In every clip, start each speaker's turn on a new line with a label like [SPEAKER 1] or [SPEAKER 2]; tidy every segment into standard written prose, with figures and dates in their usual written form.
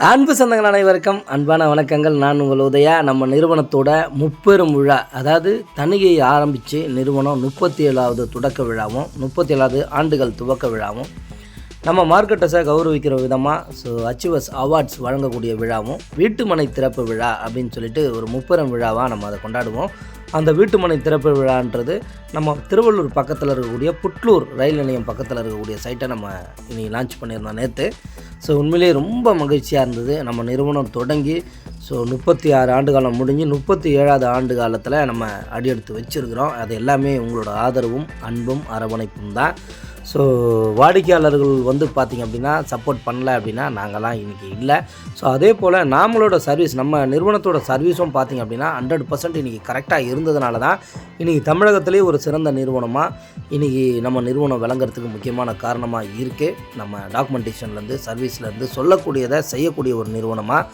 [SPEAKER 1] அன்பு சொந்தங்கள் அனைவருக்கும் அன்பான வணக்கங்கள். நான் உங்கள் உதயா. நம்ம நிறுவனத்தோட முப்பெரும் விழா, அதாவது தணிகையை ஆரம்பித்து நிறுவனம் 37வது தொடக்க விழாவும் 37வது ஆண்டுகள் துவக்க விழாவும், நம்ம மார்க்கெட்டஸை கௌரவிக்கிற விதமாக அச்சீவர்ஸ் அவார்ட்ஸ் வழங்கக்கூடிய விழாவும், வீட்டுமனை திறப்பு விழா அப்படின்னு சொல்லிட்டு ஒரு முப்பெரும் விழாவாக நம்ம அதை கொண்டாடுவோம். அந்த வீட்டுமனை திறப்பு விழான்றது நம்ம திருவள்ளூர் பக்கத்தில் இருக்கக்கூடிய புட்லூர் ரயில் நிலையம் பக்கத்தில் இருக்கக்கூடிய சைட்டை நம்ம இன்றைக்கி லான்ச் பண்ணியிருந்தோம் நேற்று. உண்மையிலேயே ரொம்ப மகிழ்ச்சியாக இருந்தது. நம்ம நிறுவனம் தொடங்கி 36 ஆண்டு காலம் முடிஞ்சு 37வது ஆண்டு காலத்தில் நம்ம அடியெடுத்து வச்சுருக்கிறோம். அது எல்லாமே உங்களோட ஆதரவும் அன்பும் அரவணைப்பும் தான். வாடிக்கையாளர்கள் பார்த்திங்க அப்படின்னா சப்போர்ட் பண்ணல அப்படின்னா நாங்கள்லாம் இன்றைக்கி இல்லை. அதே போல் நம்மளோட சர்வீஸ், நம்ம நிறுவனத்தோட சர்வீஸும் பார்த்திங்க அப்படின்னா 100% இன்றைக்கி கரெக்டாக இருந்ததுனால தான் இன்றைக்கி தமிழகத்திலே ஒரு சிறந்த நிறுவனமாக இன்றைக்கி நம்ம நிறுவனம் விளங்குறதுக்கு முக்கியமான காரணமாக இருக்குது. நம்ம டாக்குமெண்டேஷன்லேருந்து சர்வீஸ்லேருந்து சொல்லக்கூடியதை செய்யக்கூடிய ஒரு நிறுவனமாக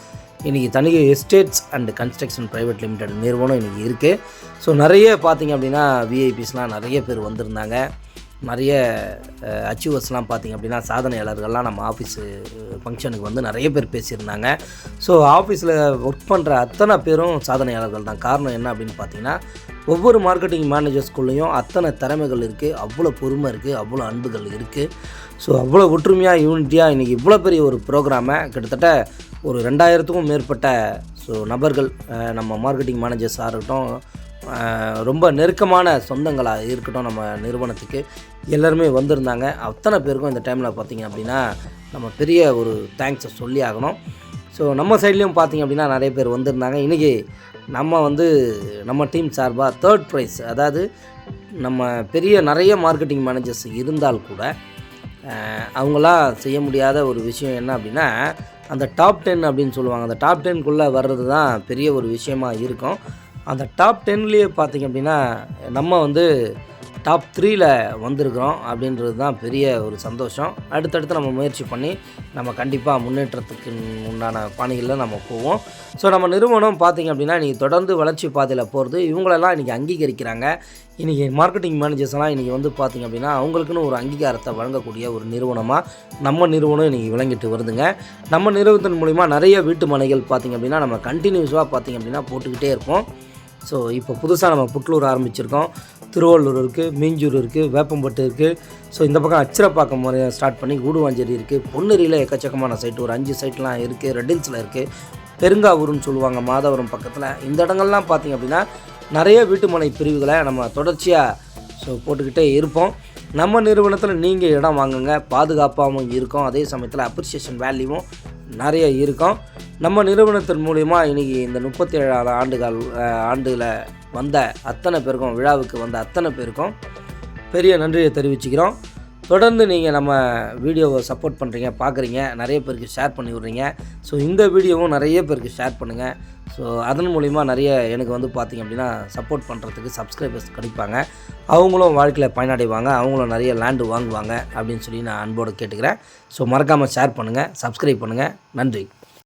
[SPEAKER 1] இன்றைக்கி Thanigai estates and construction private limited நிறுவனம் இன்றைக்கி இருக்குது. நிறைய பார்த்திங்க அப்படின்னா விஐபிஸ்லாம் நிறைய பேர் வந்திருந்தாங்க. நிறைய அச்சீவர்ஸ்லாம் பார்த்திங்க அப்படின்னா சாதனையாளர்கள்லாம் நம்ம ஆஃபீஸு ஃபங்க்ஷனுக்கு நிறைய பேர் பேசியிருந்தாங்க. ஆஃபீஸில் ஒர்க் பண்ணுற அத்தனை பேரும் சாதனையாளர்கள் தான். காரணம் என்ன அப்படின்னு பார்த்திங்கன்னா, ஒவ்வொரு மார்க்கெட்டிங் மேனேஜர்ஸ்குள்ளேயும் அத்தனை திறமைகள் இருக்குது, அவ்வளோ பொறுமை இருக்குது, அவ்வளோ அன்புகள் இருக்குது. அவ்வளோ ஒற்றுமையாக யூனிட்டியாக இன்றைக்கி இவ்வளோ பெரிய ஒரு ப்ரோக்ராமை கிட்டத்தட்ட ஒரு 2000க்கும் மேற்பட்ட நபர்கள், நம்ம மார்க்கெட்டிங் மேனேஜர்ஸாக இருக்கட்டும், ரொம்ப நெருக்கமான சொந்தங்களாக இருக்கட்டும், நம்ம நிறுவனத்துக்கு எல்லாருமே வந்திருந்தாங்க. அத்தனை பேருக்கும் இந்த டைமில் பார்த்திங்க அப்படின்னா நம்ம பெரிய ஒரு தேங்க்ஸை சொல்லி ஆகணும். நம்ம சைட்லேயும் பார்த்திங்க அப்படின்னா நிறைய பேர் வந்திருந்தாங்க. இன்றைக்கி நம்ம டீம் சார்பாக 3rd ப்ரைஸ், அதாவது நம்ம நிறைய மார்க்கெட்டிங் மேனேஜர்ஸ் இருந்தால் கூட அவங்களாம் செய்ய முடியாத ஒரு விஷயம் என்ன அப்படின்னா, அந்த டாப் 10 அப்படின்னு சொல்லுவாங்க. அந்த டாப் 10க்குள்ளே வர்றது தான் பெரிய ஒரு விஷயமாக இருக்கும். அந்த டாப் 10லேயே பார்த்திங்க அப்படின்னா நம்ம டாப் 3ல் வந்திருக்கிறோம் அப்படின்றது தான் பெரிய ஒரு சந்தோஷம். அடுத்தடுத்து நம்ம முயற்சி பண்ணி நம்ம கண்டிப்பாக முன்னேற்றத்துக்கு உண்டான பாணிகளில் நம்ம போவோம். நம்ம நிறுவனம் பார்த்திங்க அப்படின்னா இன்றைக்கி தொடர்ந்து வளர்ச்சி பாதையில் போகிறது. இவங்களெல்லாம் இன்றைக்கி அங்கீகரிக்கிறாங்க. இன்றைக்கி மார்க்கெட்டிங் மேனேஜர்ஸ்லாம் இன்றைக்கி பார்த்திங்க அப்படின்னா அவங்களுக்குன்னு ஒரு அங்கீகாரத்தை வழங்கக்கூடிய ஒரு நிறுவனமாக நம்ம நிறுவனம் இன்றைக்கி விளங்கிட்டு வருதுங்க. நம்ம நிறுவனத்தின் மூலிமா நிறைய வீட்டு மனைகள் பார்த்திங்க அப்படின்னா நம்ம கண்டினியூஸாக பார்த்திங்க அப்படின்னா போட்டுக்கிட்டே இருப்போம். இப்போ புதுசாக நம்ம புட்லூர் ஆரம்பிச்சிருக்கோம். திருவள்ளூர் இருக்குது, மீஞ்சூர் இருக்குது, வேப்பம்பட்டு இருக்குது. இந்த பக்கம் அச்சிரப்பாக்கம் முறையை ஸ்டார்ட் பண்ணி கூடுவாஞ்சேரி இருக்குது. பொன்னேரியில் எக்கச்சக்கமான சைட்டு ஒரு 5 சைட்லாம் இருக்குது. ரெட்டில்ஸில் இருக்குது. பெருங்காவூர்னு சொல்லுவாங்க மாதவரம் பக்கத்தில். இந்த இடங்கள்லாம் பார்த்திங்க அப்படின்னா நிறைய வீட்டுமனை பிரிவுகளை நம்ம தொடர்ச்சியாக போட்டுக்கிட்டே இருப்போம். நம்ம நிறுவனத்தில் நீங்கள் இடம் வாங்குங்க, பாதுகாப்பாகவும் இருக்கும், அதே சமயத்தில் அப்ரிசியேஷன் வேல்யூவும் நிறைய இருக்கும். நம்ம நிறுவனத்தின் மூலிமா இன்றைக்கி இந்த 37வது ஆண்டில் வந்த அத்தனை பேருக்கும், விழாவுக்கு வந்த அத்தனை பேருக்கும் பெரிய நன்றியை தெரிவிச்சுக்கிறோம். தொடர்ந்து நீங்கள் நம்ம வீடியோவை சப்போர்ட் பண்ணுறீங்க, பார்க்குறீங்க, நிறைய பேருக்கு ஷேர் பண்ணி விட்றீங்க. இந்த வீடியோவும் நிறைய பேருக்கு ஷேர் பண்ணுங்கள். அதன் மூலிமா நிறைய எனக்கு பார்த்திங்க அப்படின்னா சப்போர்ட் பண்ணுறதுக்கு சப்ஸ்கிரைபர்ஸ் கிடைப்பாங்க. அவங்களும் வாழ்க்கையில் பயனடைவாங்க, அவங்களும் நிறைய லேண்டு வாங்குவாங்க அப்படின்னு சொல்லி நான் அன்போடு கேட்டுக்கிறேன். மறக்காமல் ஷேர் பண்ணுங்கள், சப்ஸ்கிரைப் பண்ணுங்கள். நன்றி.